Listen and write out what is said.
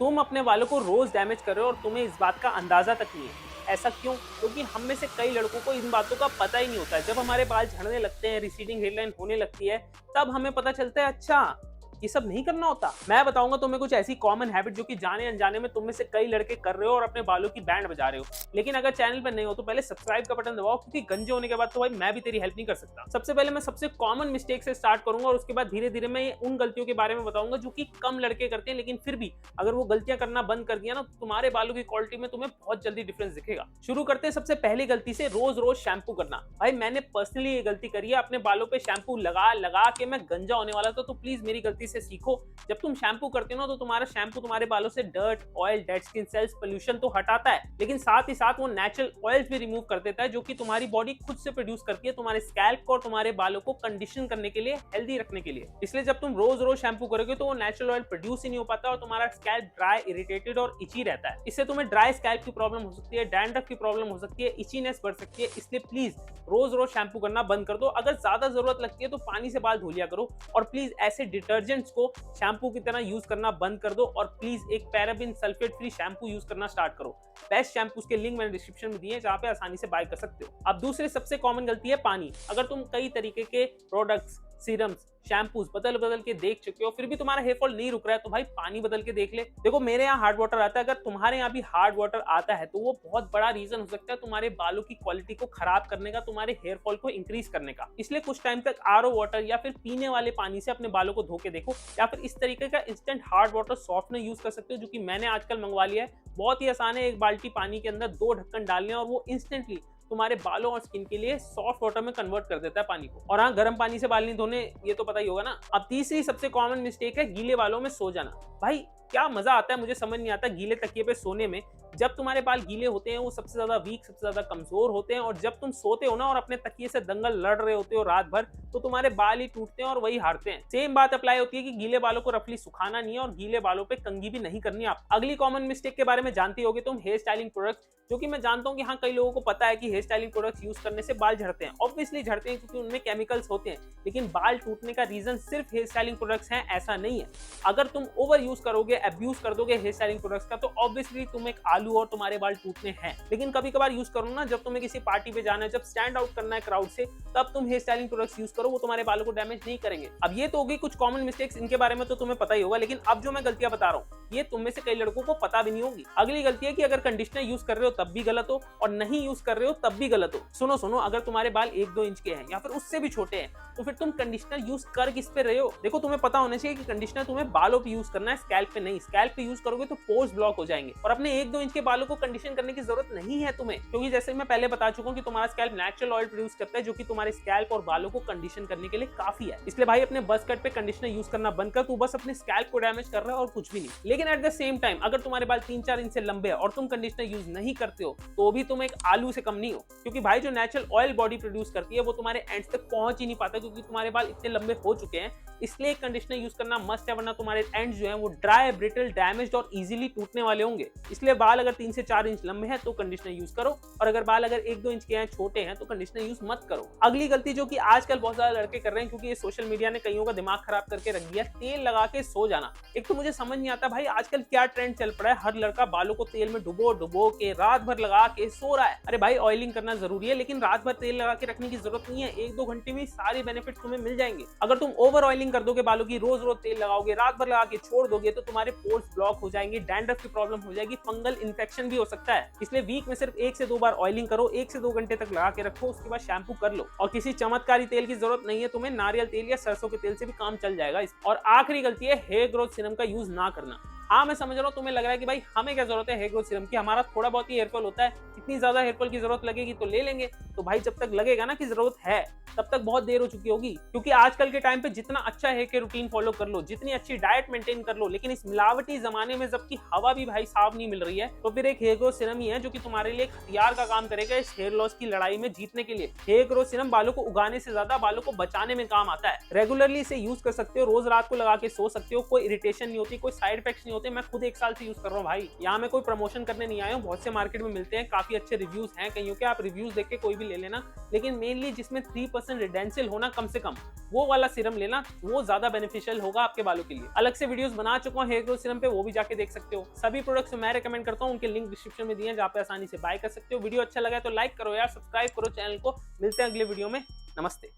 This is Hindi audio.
तुम अपने बालों को रोज डैमेज कर रहे हो और तुम्हें इस बात का अंदाजा तक नहीं है। ऐसा क्यों? क्योंकि हम में से कई लड़कों को इन बातों का पता ही नहीं होता है। जब हमारे बाल झड़ने लगते हैं, रिसीडिंग हेयरलाइन होने लगती है, तब हमें पता चलता है अच्छा ये सब नहीं करना होता। मैं बताऊंगा तुम्हें कुछ ऐसी कॉमन हैबिट जो कि जाने अनजाने में तुम में से कई लड़के कर रहे हो और अपने बालों की बैंड बजा रहे हो। लेकिन अगर चैनल पर नहीं हो तो पहले सब्सक्राइब का बटन दबाओ, क्योंकि गंजे होने के बाद तो भाई मैं भी तेरी हेल्प नहीं कर सकता। सबसे पहले मैं सबसे कॉमन मिस्टेक से स्टार्ट करूंगा और उसके बाद धीरे धीरे मैं उन गलतियों के बारे में बताऊंगा जो कि कम लड़के करते हैं, लेकिन फिर भी अगर वो गलतियां करना बंद कर दिया ना तो तुम्हारे बालों की क्वालिटी में तुम्हें बहुत जल्दी डिफरेंस दिखेगा। शुरू करते हैं सबसे पहली गलती से, रोज रोज शैम्पू करना। भाई मैंने पर्सनली ये गलती करी है, अपने बालों पे शैम्पू लगा लगा के मैं गंजा होने वाला था। तो प्लीज मेरी गलती से सीखो। जब तुम शैम्पू करते हो ना तो तुम्हारा शैम्पू तुम्हारे बालों से dirt, oil, dead skin cells, pollution तो हटाता है, लेकिन साथ ही साथ वो नेचुरल ऑयल्स भी रिमूव कर देता है जो कि तुम्हारी बॉडी खुद से प्रोड्यूस करती है तुम्हारे स्कैल्प को और तुम्हारे बालों को कंडीशन करने के लिए, हेल्दी रखने के लिए। इसलिए जब तुम रोज रोज शैम्पू करोगे तो वो नेचुरल ऑयल प्रोड्यूस ही नहीं हो पाता और तुम्हारा स्कैल्प ड्राई, इरिटेटेड और इची रहता है। इससे तुम्हें ड्राई स्कैल्प की प्रॉब्लम हो सकती है, डैंड्रफ की प्रॉब्लम हो सकती है, इचीनेस बढ़ सकती है। इसलिए प्लीज रोज रोज शैम्पू करना बंद कर दो। अगर ज्यादा जरूरत लगती है तो पानी से बाल धो लिया करो और प्लीज ऐसे डिटर्जेंट्स को शैम्पू की तरह यूज करना बंद कर दो और प्लीज एक paraben sulphate free shampoo use करना स्टार्ट करो। बेस्ट शैम्पूज के लिंक मैंने डिस्क्रिप्शन में दिए हैं जहां पे आसानी से बाय कर सकते हो। अब दूसरी सबसे कॉमन गलती है पानी। अगर तुम कई तरीके के प्रोडक्ट्स, सीरम्स, शैम्पूज बदल बदल के देख चुके हो फिर भी तुम्हारा हेयर फॉल नहीं रुक रहा है तो भाई पानी बदल के देख ले। देखो मेरे यहाँ हार्ड वाटर आता है, अगर तुम्हारे यहाँ भी हार्ड वाटर आता है तो वो बहुत बड़ा रीजन हो सकता है तुम्हारे बालों की क्वालिटी को खराब करने का, तुम्हारे हेयर फॉल को इंक्रीज करने का। इसलिए कुछ टाइम तक आरओ वाटर या फिर पीने वाले पानी से अपने बालों को धो के देखो, या फिर इस तरीके का instant hard water softener use कर सकते हो जो कि मैंने आजकल मंगवा लिया है। बहुत ही आसान है, एक बाल्टी पानी के अंदर 2 ढक्कन डालने और वो इंस्टेंटली तुम्हारे बालों और स्किन के लिए सॉफ्ट वाटर में कन्वर्ट कर देता है पानी को। और हाँ, गर्म पानी से बाल नहीं धोने, ये तो पता ही होगा ना। अब तीसरी सबसे कॉमन मिस्टेक है गीले बालों में सो जाना। भाई क्या मजा आता है, मुझे समझ नहीं आता गीले तकिए पे सोने में। जब तुम्हारे बाल गीले होते हैं वो सबसे ज्यादा वीक, सबसे ज्यादा कमजोर होते हैं और जब तुम सोते हो ना और अपने तकिए से दंगल लड़ रहे होते हो रात भर तो तुम्हारे बाल ही टूटते हैं और वही हारते हैं। सेम बात अप्लाई होती है कि गीले बालों को रफली सुखाना नहीं है और गीले बालों पे कंघी भी नहीं करनी आप। अगली कॉमन मिस्टेक के बारे में जानती होगी तुम, हेयर स्टाइलिंग प्रोडक्ट्स, जो कि मैं जानता हूँ कि हाँ कई लोगों को पता है कि हेयर स्टाइलिंग प्रोडक्ट्स यूज करने से बाल झड़ते हैं। ऑब्वियसली झड़ते हैं क्योंकि उनमें केमिकल्स होते हैं, लेकिन बाल टूटने का रीजन सिर्फ हेयर स्टाइलिंग प्रोडक्ट्स हैं ऐसा नहीं है। अगर तुम ओवर यूज करोगे, अब्यूज कर दोगे हेयर स्टाइलिंग प्रोडक्ट्स का तो ऑब्वियसली तुम एक आलू और तुम्हारे बाल टूटने हैं। लेकिन कभी कभार यूज करो ना, जब तुम्हें किसी पार्टी पे जाना है, जब स्टैंड आउट करना है क्राउड से, तब तुम हेयर स्टाइलिंग प्रोडक्ट्स यूज करो, वो तुम्हारे बालों को डैमेज नहीं करेंगे। अब ये तो होगी कुछ कॉमन मिस्टेक्स, इनके बारे में तो तुम्हें पता ही होगा, लेकिन अब जो मैं गलतियां बता रहा हूँ ये तुम में से कई लड़कों को पता भी नहीं होगी। अगली गलती है कि अगर कंडीशनर यूज कर रहे हो तब भी गलत हो और नहीं यूज कर रहे हो तब भी गलत हो। सुनो सुनो, अगर तुम्हारे बाल 1-2 इंच के हैं या फिर उससे भी छोटे हैं तो फिर तुम कंडीशनर यूज कर किस पे रहे हो? देखो तुम्हें पता होना चाहिए कि कंडीशनर तुम्हें बालों पे यूज करना है, स्कैल्प पे नहीं। स्कैल्प पे यूज करोगे तो पोर्स ब्लॉक हो जाएंगे और अपने 1-2 इंच के बालों को कंडीशन करने की जरूरत नहीं है तुम्हें, क्योंकि जैसे मैं पहले बता चुका हूँ कि तुम्हारा स्कैल्प नेचुरल ऑयल प्रोड्यूस करता है जो कि तुम्हारे स्कैल्प और बालों को कंडीशन करने के लिए काफी है। इसलिए भाई अपने बस कट पे कंडीशनर यूज करना बंद कर, तू बस अपने स्कैल्प को डैमेज कर रहा है और कुछ भी नहीं। लेकिन एट द सेम टाइम अगर तुम्हारे बाल 3-4 इंच से लंबे हैं और तुम कंडीशनर यूज नहीं करते हो तो भी तुम एक आलू से कम नहीं हो, क्योंकि भाई जो नेचुरल ऑयल बॉडी प्रोड्यूस करती है वो तुम्हारे एंड्स तक पहुंच ही नहीं पाता क्योंकि तुम्हारे बाल इतने लंबे हो चुके हैं। इसलिए कंडीशनर यूज करना मस्ट है, वरना तुम्हारे एंड्स जो हैं वो ड्राई, ब्रिटल, डैमेज्ड और इजीली टूटने वाले होंगे। इसलिए बाल अगर 3 से 4 इंच लंबे हैं तो कंडीशनर यूज करो और अगर बाल अगर 1-2 इंच के हैं, छोटे हैं, तो कंडीशनर यूज मत करो। अगली गलती जो कि आजकल बहुत ज्यादा लड़के कर रहे हैं क्योंकि ये सोशल मीडिया ने कईयों का दिमाग खराब करके रख दिया, तेल लगा के सो जाना। एक तो मुझे समझ नहीं आता भाई आजकल क्या ट्रेंड चल पड़ा है, हर लड़का बालों को तेल में डुबो डुबो के रात भर लगा के सो रहा है। अरे भाई ऑयलिंग करना जरूरी है लेकिन रात भर तेल लगा के रखने की जरूरत नहीं है, 1-2 घंटे में सारे बेनिफिट तुम्हें मिल जाएंगे। अगर तुम ओवर ऑयलिंग कर दोगे बालों की, रोज रोज तेल लगाओगे, रात भर लगा के छोड़ दोगे तो तुम्हारे पोर्स ब्लॉक हो जाएंगे, डैंड्रफ की प्रॉब्लम हो जाएगी, फंगल इन्फेक्शन भी हो सकता है। इसलिए वीक में सिर्फ 1 से 2 बार ऑयलिंग करो, 1 से 2 घंटे तक लगा के रखो, उसके बाद शैम्पू कर लो। और किसी चमत्कारी तेल की जरूरत नहीं है तुम्हें, नारियल तेल या सरसों के तेल से भी काम चल जाएगा। और आखिरी गलती है हेयर ग्रोथ सीरम का यूज ना करना। हाँ मैं समझ रहा हूँ तुम्हें लग रहा है कि भाई हमें क्या जरूरत है हेयर ग्रोथ सीरम की, हमारा थोड़ा बहुत ही हेयरफॉल होता है, इतनी ज्यादा हेयरफॉल की जरूरत लगेगी तो ले लेंगे। तो भाई जब तक लगेगा ना कि जरूरत है तब तक बहुत देर हो चुकी होगी, क्योंकि आजकल के टाइम पे जितना अच्छा हेयर केयर रूटीन फॉलो कर लो, जितनी अच्छी डाइट मेंटेन कर लो, लेकिन इस मिलावटी जमाने में जबकि हवा भी भाई साफ नहीं मिल रही है, तो फिर एक हेयर ग्रोथ सीरम ही है जो कि तुम्हारे लिए एक हथियार का काम करेगा इस हेयर लॉस की लड़ाई में जीतने के लिए। हेयर ग्रोथ सीरम बालों को उगाने से ज्यादा बालों को बचाने में काम आता है। रेगुलरली इसे यूज कर सकते हो, रोज रात को लगा के सो सकते हो, कोई इरिटेशन नहीं होती, कोई साइड इफेक्ट नहीं होते। होते, मैं खुद 1 साल से यूज कर रहा हूँ भाई। यहाँ मैं कोई प्रमोशन करने नहीं आया हूँ, बहुत से मार्केट में मिलते हैं, काफी अच्छे रिव्यूज हैं कईयों के, आप रिव्यूज देख के कोई भी ले लेना, लेकिन मेनली जिसमें 3% रिडेंशियल होना कम से कम, वो वाला सीरम लेना, वो ज्यादा बेनिफिशियल होगा आपके बालों के लिए। अलग से वीडियोस बना चुका हूँ हेयर ग्रोथ सीरम पे, वो भी जाके देख सकते हो। सभी प्रोडक्ट्स मैं रेकमेंड करता हूँ, उनके लिंक डिस्क्रिप्शन में दिए हैं, जहाँ पे आसानी से बाय कर सकते हो। वीडियो अच्छा लगा है तो लाइक करो यार, सब्सक्राइब करो चैनल को। मिलते हैं अगले वीडियो में, नमस्ते।